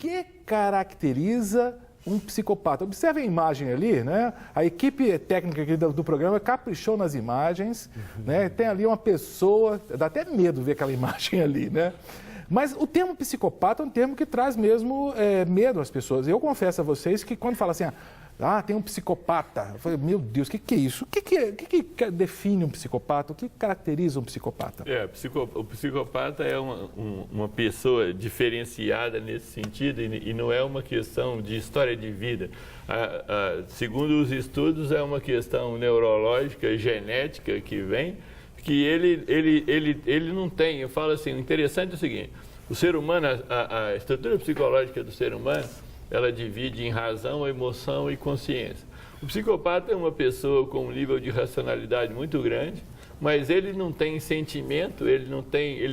que caracteriza um psicopata? Observe a imagem ali, né? A equipe técnica aqui do programa caprichou nas imagens, né? Tem ali uma pessoa, dá até medo ver aquela imagem ali, né? Mas o termo psicopata é um termo que traz mesmo medo às pessoas. Eu confesso a vocês que quando fala assim, tem um psicopata, eu falei, meu Deus, o que é isso? O que define um psicopata? O que caracteriza um psicopata? O psicopata é uma pessoa diferenciada nesse sentido e não é uma questão de história de vida. Segundo os estudos, é uma questão neurológica, genética que vem, que ele não tem. Eu falo assim, o interessante é o seguinte, o ser humano, a estrutura psicológica do ser humano, ela divide em razão, emoção e consciência. O psicopata é uma pessoa com um nível de racionalidade muito grande, mas ele não tem sentimento, ele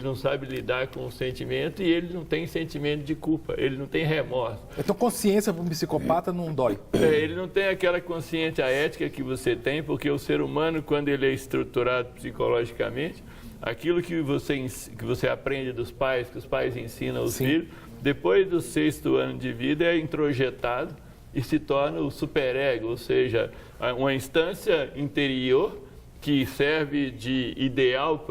não sabe lidar com o sentimento e ele não tem sentimento de culpa, ele não tem remorso. Então consciência para um psicopata não dói. Ele não tem aquela consciência ética que você tem, porque o ser humano, quando ele é estruturado psicologicamente, aquilo que você aprende dos pais, que os pais ensinam aos filhos, depois do 6º ano de vida é introjetado e se torna o superego, ou seja, uma instância interior que serve de ideal,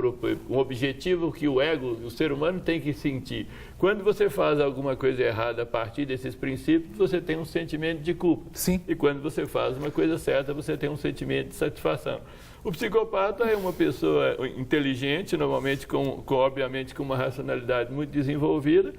um objetivo que o ser humano tem que sentir. Quando você faz alguma coisa errada a partir desses princípios, você tem um sentimento de culpa. Sim. E quando você faz uma coisa certa, você tem um sentimento de satisfação. O psicopata é uma pessoa inteligente, normalmente obviamente com uma racionalidade muito desenvolvida,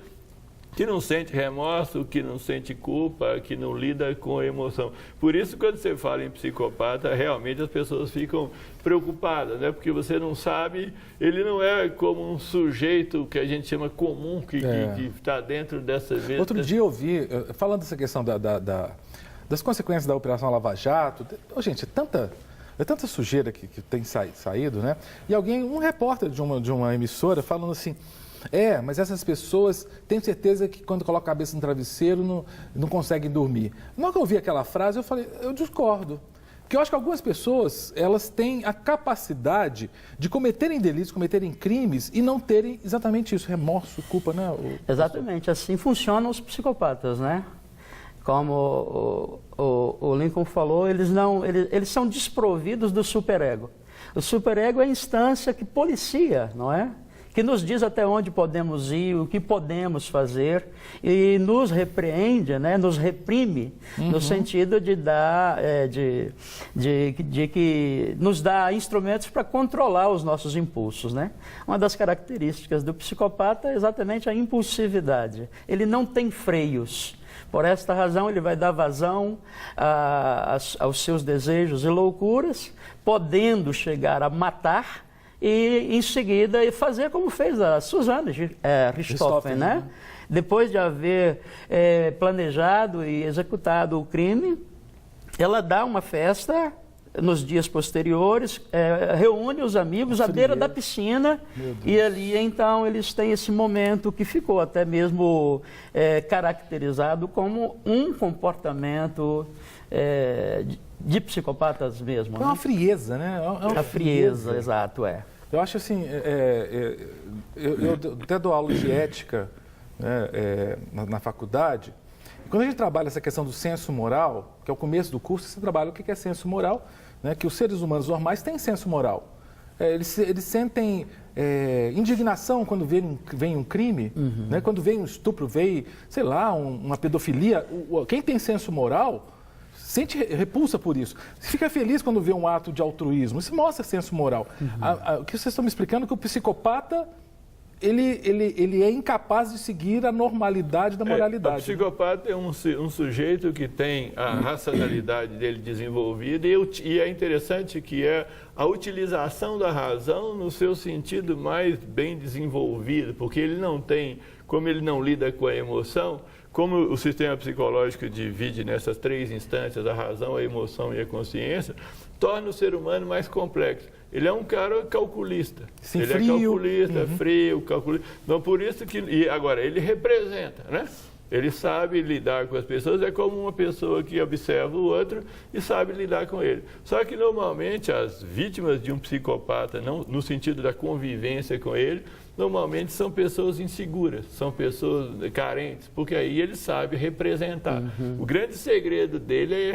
que não sente remorso, que não sente culpa, que não lida com a emoção. Por isso, quando você fala em psicopata, realmente as pessoas ficam preocupadas, né? Porque você não sabe, ele não é como um sujeito que a gente chama comum, que está dentro dessa mesma... Outro dia eu vi, falando dessa questão das consequências da Operação Lava Jato, gente, é tanta sujeira que tem saído, né? E um repórter de uma emissora falando assim, mas essas pessoas, tenho certeza que quando colocam a cabeça no travesseiro não conseguem dormir. Na hora que eu ouvi aquela frase, eu falei, eu discordo. Porque eu acho que algumas pessoas, elas têm a capacidade de cometerem delitos, cometerem crimes e não terem exatamente isso, remorso, culpa, né? Exatamente, assim funcionam os psicopatas, né? Como o Lincoln falou, eles são desprovidos do superego. O superego é a instância que policia, não é? Que nos diz até onde podemos ir, o que podemos fazer e nos repreende, né? Nos reprime, no sentido de dar, de que nos dá instrumentos para controlar os nossos impulsos, né? Uma das características do psicopata é exatamente a impulsividade. Ele não tem freios. Por esta razão, ele vai dar vazão aos seus desejos e loucuras, podendo chegar a matar e, em seguida, fazer como fez a Suzanne Richthofen, né? Depois de haver planejado e executado o crime, ela dá uma festa nos dias posteriores, reúne os amigos à beira da piscina e ali então eles têm esse momento que ficou até mesmo caracterizado como um comportamento de psicopatas mesmo. É uma frieza, né? A frieza, exato, Eu acho assim, eu até dou aula de ética, né, na faculdade. Quando a gente trabalha essa questão do senso moral, que é o começo do curso, você trabalha o que é senso moral, né, que os seres humanos normais têm senso moral. Eles sentem indignação quando vem um crime, né, quando vem um estupro, vem, sei lá, uma pedofilia. Quem tem senso moral sente repulsa por isso. Fica feliz quando vê um ato de altruísmo. Isso mostra senso moral. O que vocês estão me explicando é que o psicopata ele é incapaz de seguir a normalidade da moralidade. O psicopata é um sujeito que tem a racionalidade dele desenvolvida e é interessante que é a utilização da razão no seu sentido mais bem desenvolvido, porque ele não tem, como ele não lida com a emoção, como o sistema psicológico divide nessas 3 instâncias, a razão, a emoção e a consciência, torna o ser humano mais complexo. Ele é um cara calculista. Sim, ele frio. É calculista, frio, calculista. Então, por isso que... E agora, ele representa, né? Ele sabe lidar com as pessoas, é como uma pessoa que observa o outro e sabe lidar com ele. Só que, normalmente, as vítimas de um psicopata, não, no sentido da convivência com ele, normalmente são pessoas inseguras, são pessoas carentes, porque aí ele sabe representar. O grande segredo dele é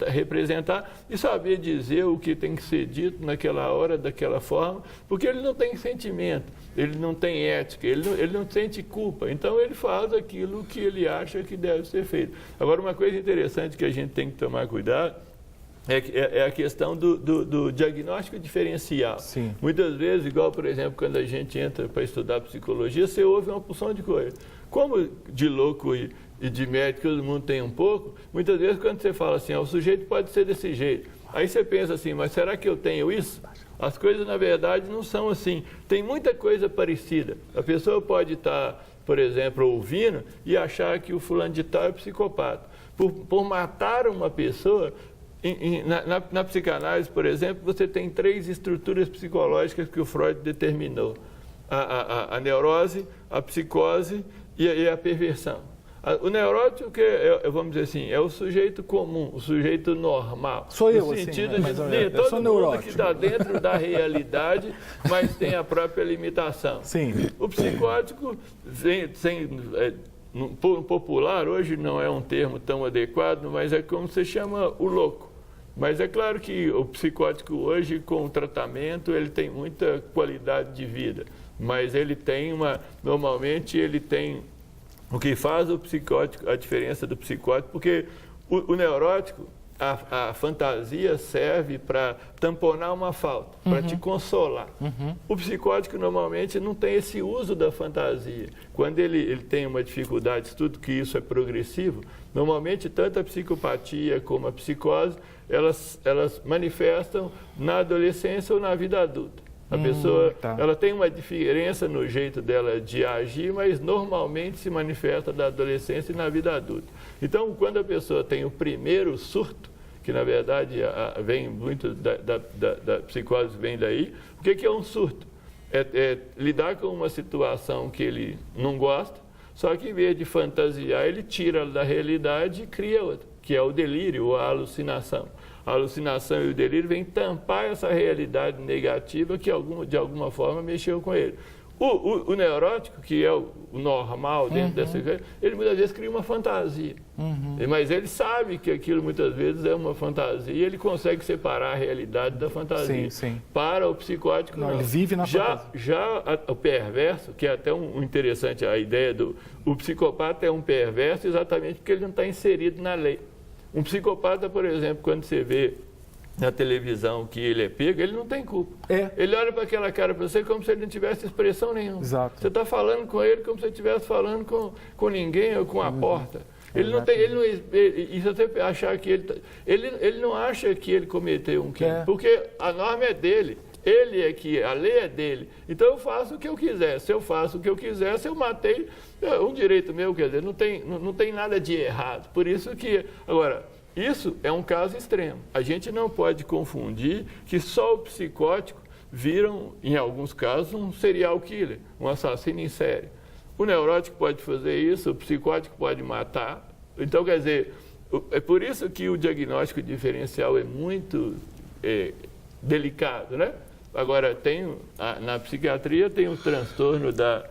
representar e saber dizer o que tem que ser dito naquela hora, daquela forma, porque ele não tem sentimento, ele não tem ética, ele não sente culpa. Então ele faz aquilo que ele acha que deve ser feito. Agora, uma coisa interessante que a gente tem que tomar cuidado é a questão do diagnóstico diferencial. Sim. Muitas vezes, igual, por exemplo, quando a gente entra para estudar psicologia, você ouve uma porção de coisa. Como de louco e de médico todo mundo tem um pouco, muitas vezes quando você fala assim, o sujeito pode ser desse jeito, aí você pensa assim, mas será que eu tenho isso? As coisas, na verdade, não são assim. Tem muita coisa parecida. A pessoa pode estar, por exemplo, ouvindo e achar que o fulano de tal é psicopata. Por matar uma pessoa... Na psicanálise, por exemplo, você tem 3 estruturas psicológicas que o Freud determinou. A neurose, a psicose e a perversão. O neurótico, vamos dizer assim, é o sujeito comum, o sujeito normal. Sou eu, no sentido assim, de todo mundo que está dentro da realidade, mas tem a própria limitação. Sim. O psicótico, popular, hoje não é um termo tão adequado, mas é como se chama o louco. Mas é claro que o psicótico hoje, com o tratamento, ele tem muita qualidade de vida. Mas ele tem normalmente ele tem o que faz o psicótico, a diferença do psicótico, porque o neurótico, a fantasia serve para tamponar uma falta, para te consolar. O psicótico normalmente não tem esse uso da fantasia. Quando ele tem uma dificuldade, tudo que isso é progressivo, normalmente tanto a psicopatia como a psicose, elas manifestam na adolescência ou na vida adulta. A pessoa ela tem uma diferença no jeito dela de agir, mas normalmente se manifesta na adolescência e na vida adulta. Então, quando a pessoa tem o primeiro surto, que na verdade vem muito da psicose, vem daí, o que é um surto? É lidar com uma situação que ele não gosta, só que em vez de fantasiar, ele tira da realidade e cria outra, que é o delírio ou a alucinação. A alucinação e o delírio vêm tampar essa realidade negativa que de alguma forma mexeu com ele. O neurótico, que é o normal dentro dessa coisa, ele muitas vezes cria uma fantasia. Mas ele sabe que aquilo muitas vezes é uma fantasia e ele consegue separar a realidade da fantasia. Sim. Para o psicótico, não. Ele vive na fantasia. Já o perverso, que é até um interessante a ideia o psicopata é um perverso exatamente porque ele não está inserido na lei. Um psicopata, por exemplo, quando você vê na televisão que ele é pego, ele não tem culpa. Ele olha para aquela cara para você como se ele não tivesse expressão nenhuma. Exato. Você está falando com ele como se ele estivesse falando com ninguém ou com a porta. Ele não tem, e se você achar que ele não acha que ele cometeu um crime, porque a norma é dele. A lei é dele. Então eu faço o que eu quiser. Se eu faço o que eu quiser, se eu matei, é um direito meu, quer dizer, não tem nada de errado. Por isso que, agora, isso é um caso extremo. A gente não pode confundir que só o psicótico viram, em alguns casos, um serial killer, um assassino em série. O neurótico pode fazer isso, o psicótico pode matar. Então, quer dizer, é por isso que o diagnóstico diferencial é muito delicado, né? Agora, na psiquiatria tem o transtorno da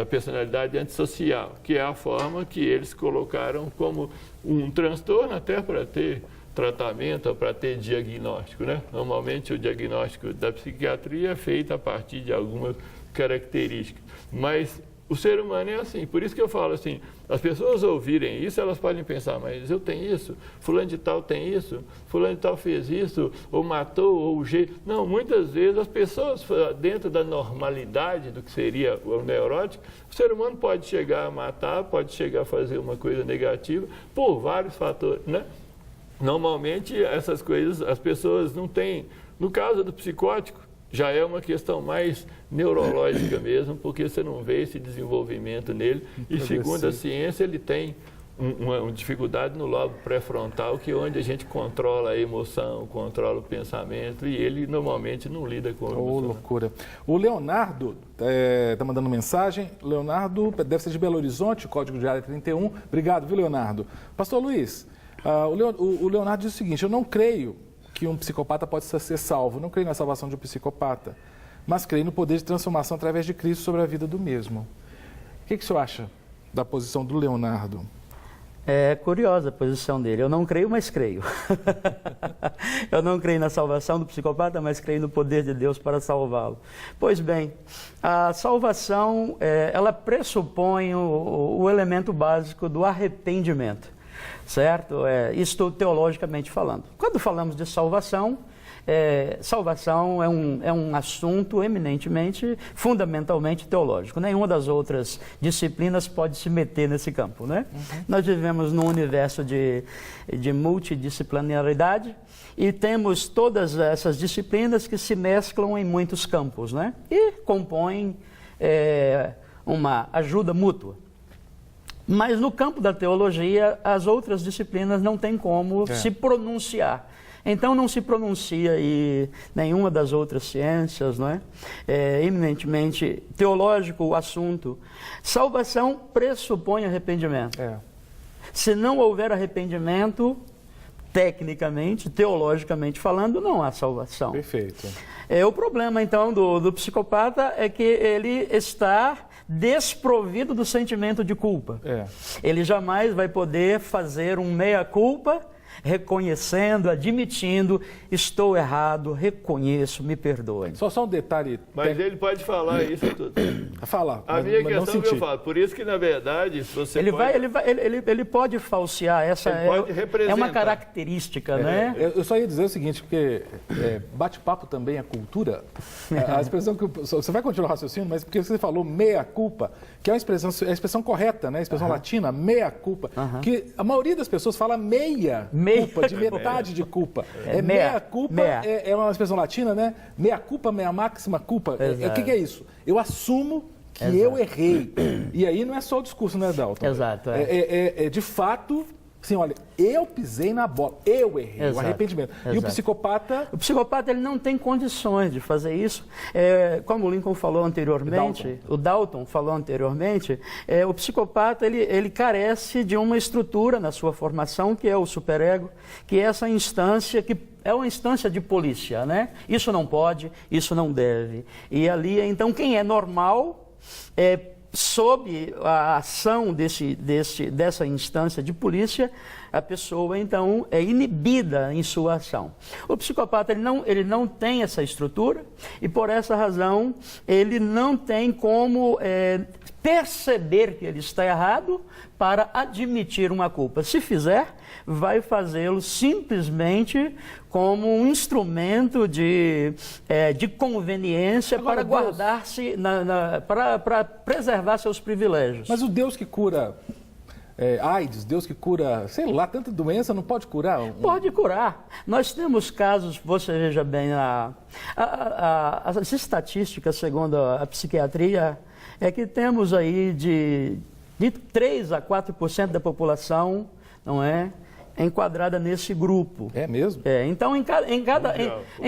personalidade antissocial, que é a forma que eles colocaram como um transtorno até para ter tratamento, para ter diagnóstico, né? Normalmente o diagnóstico da psiquiatria é feito a partir de algumas características, mas o ser humano é assim, por isso que eu falo assim, as pessoas ouvirem isso, elas podem pensar, mas eu tenho isso, fulano de tal tem isso, fulano de tal fez isso, ou matou, ou o jeito... Não, muitas vezes as pessoas, dentro da normalidade do que seria o neurótico, o ser humano pode chegar a matar, pode chegar a fazer uma coisa negativa, por vários fatores, né? Normalmente, essas coisas, as pessoas não têm... No caso do psicótico, já é uma questão mais neurológica mesmo, porque você não vê esse desenvolvimento nele. E segundo a ciência, ele tem uma dificuldade no lobo pré-frontal, que é onde a gente controla a emoção, controla o pensamento, e ele normalmente não lida com isso. Oh, loucura. O Leonardo está mandando mensagem. Leonardo deve ser de Belo Horizonte, código de área 31. Obrigado, viu, Leonardo? Pastor Luiz, o Leonardo diz o seguinte: eu não creio que um psicopata pode ser salvo. Não creio na salvação de um psicopata. mas creio no poder de transformação através de Cristo sobre a vida do mesmo. O que o senhor acha da posição do Leonardo? É curiosa a posição dele. Eu não creio, mas creio. Eu não creio na salvação do psicopata, mas creio no poder de Deus para salvá-lo. Pois bem, a salvação, ela pressupõe o elemento básico do arrependimento, certo? Isto teologicamente falando. Quando falamos de salvação, salvação é um assunto eminentemente, fundamentalmente teológico. Nenhuma das outras disciplinas pode se meter nesse campo, né? Nós vivemos num universo de multidisciplinaridade e temos todas essas disciplinas que se mesclam em muitos campos, né? E compõem uma ajuda mútua. Mas no campo da teologia, as outras disciplinas não têm como se pronunciar. Então não se pronuncia aí nenhuma das outras ciências, não é? É eminentemente teológico o assunto. Salvação pressupõe arrependimento. Se não houver arrependimento, tecnicamente, teologicamente falando, não há salvação. Perfeito. O problema, então, do psicopata é que ele está desprovido do sentimento de culpa. Ele jamais vai poder fazer um meia-culpa, reconhecendo, admitindo, estou errado, reconheço, me perdoe. Só um detalhe. Mas ele pode falar isso tudo. Falar. A minha questão que eu falo, por isso que na verdade você ele pode falsear, essa é uma característica, né? Eu só ia dizer o seguinte, porque bate-papo também é cultura. A expressão que você vai continuar o raciocínio, mas porque você falou meia culpa, que é a expressão correta, né? A expressão latina, meia culpa, que a maioria das pessoas fala meia culpa, de metade de culpa. Meia culpa é uma expressão latina, né? Meia culpa, meia máxima culpa. O que é isso? Eu assumo que eu errei. E aí não é só o discurso, né, Dalton? Exato. De fato, assim, olha, eu pisei na bola, eu errei, o arrependimento. E o psicopata... O psicopata, ele não tem condições de fazer isso. Como o Lincoln falou anteriormente, o Dalton falou anteriormente, o psicopata, ele carece de uma estrutura na sua formação, que é o superego, que é essa instância que é uma instância de polícia, né? Isso não pode, isso não deve. E ali, então, quem é normal, sob a ação dessa instância de polícia, a pessoa, então, é inibida em sua ação. O psicopata, ele não tem essa estrutura e, por essa razão, ele não tem como perceber que ele está errado para admitir uma culpa. Se fizer, vai fazê-lo simplesmente como um instrumento de conveniência. Agora, para guardar-se, para preservar seus privilégios. Mas o Deus que cura AIDS, Deus que cura, sei lá, tanta doença, não pode curar? Pode curar. Nós temos casos, você veja bem, as estatísticas, segundo a psiquiatria, é que temos aí de 3 a 4% da população, não é, enquadrada nesse grupo. É mesmo? Então, em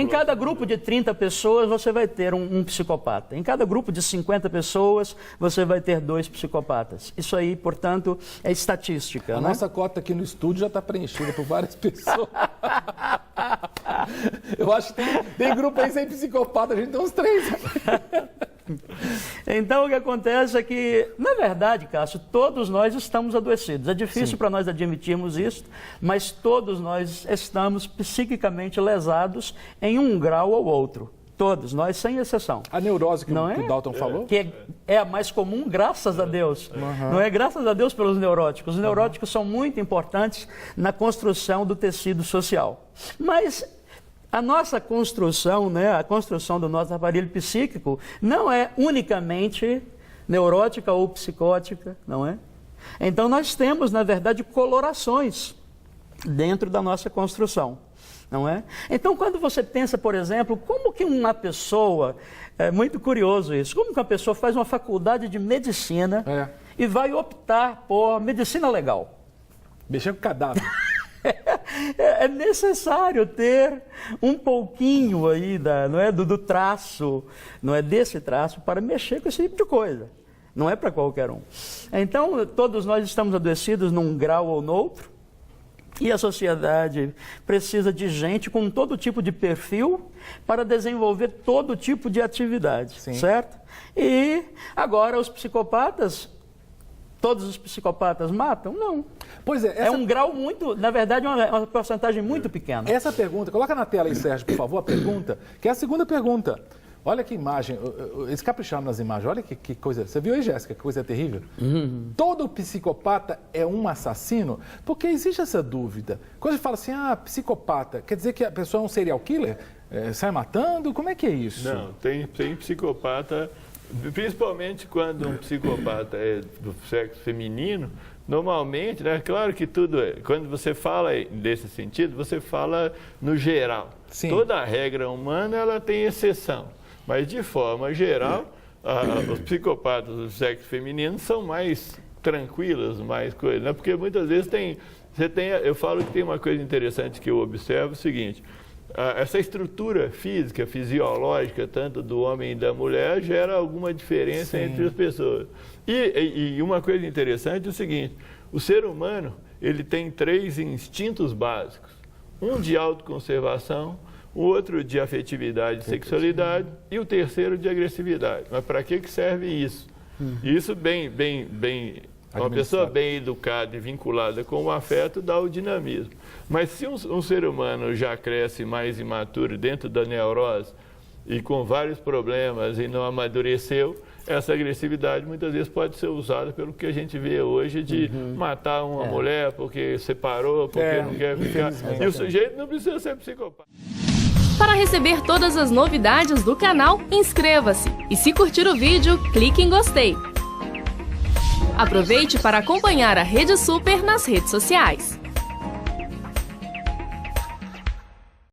cada grupo de 30 pessoas, você vai ter um psicopata. Em cada grupo de 50 pessoas, você vai ter 2 psicopatas. Isso aí, portanto, é estatística. A nossa cota aqui no estúdio já está preenchida por várias pessoas. Eu acho que tem grupo aí sem psicopata, a gente tem uns 3. Então, o que acontece é que, na verdade, Cássio, todos nós estamos adoecidos. É difícil para nós admitirmos isso, mas todos nós estamos psiquicamente lesados em um grau ou outro. Todos, nós, sem exceção. A neurose que o Dalton falou? Que é a mais comum, graças a Deus. Não é graças a Deus pelos neuróticos. Os neuróticos são muito importantes na construção do tecido social. Mas a nossa construção, né, a construção do nosso aparelho psíquico não é unicamente neurótica ou psicótica, não é? Então nós temos, na verdade, colorações dentro da nossa construção, não é? Então quando você pensa, por exemplo, como que uma pessoa, é muito curioso isso, como que uma pessoa faz uma faculdade de medicina e vai optar por medicina legal? Mexer com cadáver. É necessário ter um pouquinho aí do traço, não é, desse traço, para mexer com esse tipo de coisa. Não é para qualquer um. Então, todos nós estamos adoecidos num grau ou no outro. E a sociedade precisa de gente com todo tipo de perfil para desenvolver todo tipo de atividade, certo? E agora os psicopatas, todos os psicopatas matam? Não. Pois é. É um grau muito, na verdade, uma porcentagem muito pequena. Essa pergunta, coloca na tela aí, Sérgio, por favor, a pergunta, que é a segunda pergunta. Olha que imagem, eles capricharam nas imagens, olha que coisa. Você viu aí, Jéssica, que coisa terrível? Todo psicopata é um assassino? Porque existe essa dúvida. Quando a gente fala assim, psicopata, quer dizer que a pessoa é um serial killer? Sai matando? Como é que é isso? Não, tem psicopata, principalmente quando um psicopata é do sexo feminino, normalmente, né, claro que tudo é, quando você fala desse sentido, você fala no geral. Sim. Toda regra humana, ela tem exceção. Mas, de forma geral, os psicopatas do sexo feminino são mais tranquilos, mais coisas, né? Porque muitas vezes eu falo que tem uma coisa interessante que eu observo, o seguinte, essa estrutura física, fisiológica, tanto do homem e da mulher, gera alguma diferença entre as pessoas. E uma coisa interessante é o seguinte, o ser humano, ele tem 3 instintos básicos, um de autoconservação, o outro de afetividade e sexualidade e o terceiro de agressividade. Mas para que serve isso? Isso uma pessoa bem educada e vinculada com o afeto dá o dinamismo. Mas se um ser humano já cresce mais imaturo dentro da neurose e com vários problemas e não amadureceu, essa agressividade muitas vezes pode ser usada pelo que a gente vê hoje de matar uma mulher porque separou, porque não quer ficar. E o sujeito não precisa ser psicopata. Para receber todas as novidades do canal, inscreva-se e se curtir o vídeo, clique em gostei. Aproveite para acompanhar a Rede Super nas redes sociais.